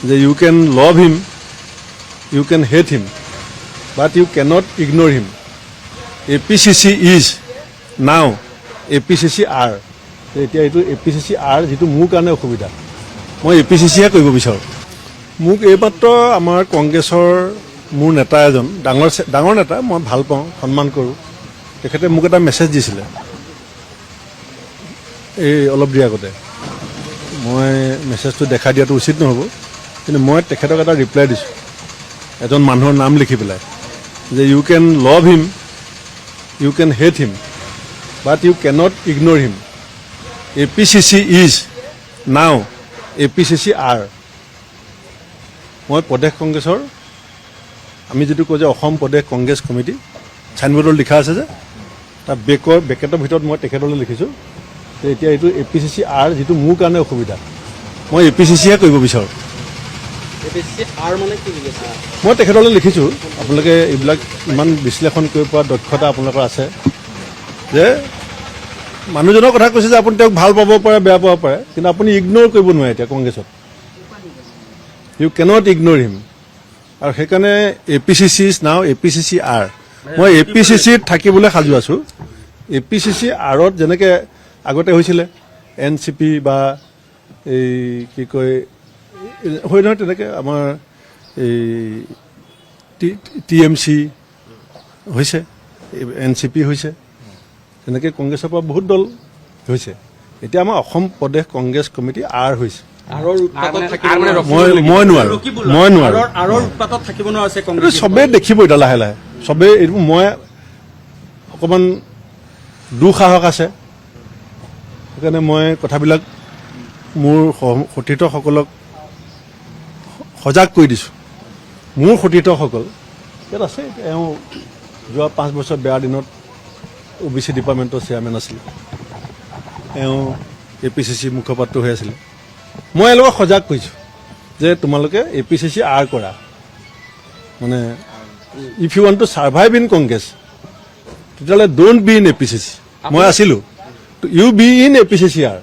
যে you can love him, you can hate him, but you can't ignore him. APCC is now APCC are. এতিয়া এইটো APCC R যিটো মোৰ কাৰণে অসুবিধা, মই APCCহে কৰিব বিচাৰোঁ। মোক এইমাত্ৰ আমাৰ কংগ্ৰেছৰ মোৰ নেতা এজন ডাঙৰ নেতা, মই ভাল পাওঁ, সন্মান কৰোঁ, তেখেতে মোক এটা মেছেজ দিছিলে এই অলপ দেৰি আগতে। মই মেছেজটো দেখা দিয়াটো উচিত নহ'ব, কিন্তু মই তেখেতক এটা ৰিপ্লাই দিছোঁ এজন মানুহৰ নাম লিখি পেলাই, যে you can love him, you can hate him, but you can't ignore him. APCC is now APCC are. মই প্ৰদেশ কংগ্ৰেছৰ, আমি যিটো কওঁ যে অসম প্ৰদেশ কংগ্ৰেছ কমিটি, চাইনবোৰ্ডত লিখা আছে যে, তাৰ বেকেটৰ ভিতৰত মই তেখেতলৈ লিখিছোঁ যে এতিয়া এইটো APCC আৰ যিটো মোৰ কাৰণে অসুবিধা, মই APCCহে কৰিব বিচাৰোঁ। মই তেখেতলৈ লিখিছোঁ, আপোনালোকে এইবিলাক ইমান বিশ্লেষণ কৰিব পৰা দক্ষতা আপোনালোকৰ আছে, যে মানুহজনৰ কথা কৈছে যে আপুনি তেওঁক ভাল পাব পাৰে, বেয়া পাব পাৰে, কিন্তু আপুনি ইগন'ৰ কৰিব নোৱাৰে এতিয়া কংগ্ৰেছত। ইউ কেনট ইগন'ৰ হিম। আৰু সেইকাৰণে APCC is now APCC are. মই APCCত থাকিবলৈ সাজু আছোঁ। APCC আৰত যেনেকৈ আগতে হৈছিলে NCP বা এই কি কয় হয় নহয়, তেনেকৈ আমাৰ এই TMC হৈছে, NCP হৈছে, তেনেকৈ কংগ্ৰেছৰ পৰা বহুত দল হৈছে। এতিয়া আমাৰ অসম প্ৰদেশ কংগ্ৰেছ কমিটি আৰ হৈছে। মই নোৱাৰোঁ। চবেই দেখিব এতিয়া লাহে লাহে, চবেই এইটো। মই অকণমান দুঃসাহস আছে, সেইকাৰণে মই কথাবিলাক মোৰ সতীৰ্থসকলক সজাগ কৰি দিছোঁ। মোৰ সতীৰ্থসকল ইয়াত আছে, এওঁ যোৱা 5 বছৰ বেয়া দিনত OBC ডিপাৰ্টমেণ্টৰ চেয়াৰমেন আছিলে, এওঁ APCC মুখপাত্ৰ হৈ আছিলে। মই এওঁলোকক সজাগ কৰিছোঁ যে তোমালোকে APCC আৰ কৰা, মানে if you want to survive in Congress তেতিয়াহ'লে ডোণ্ট বি ইন APCC। মই আছিলোঁ, you be in APCC R.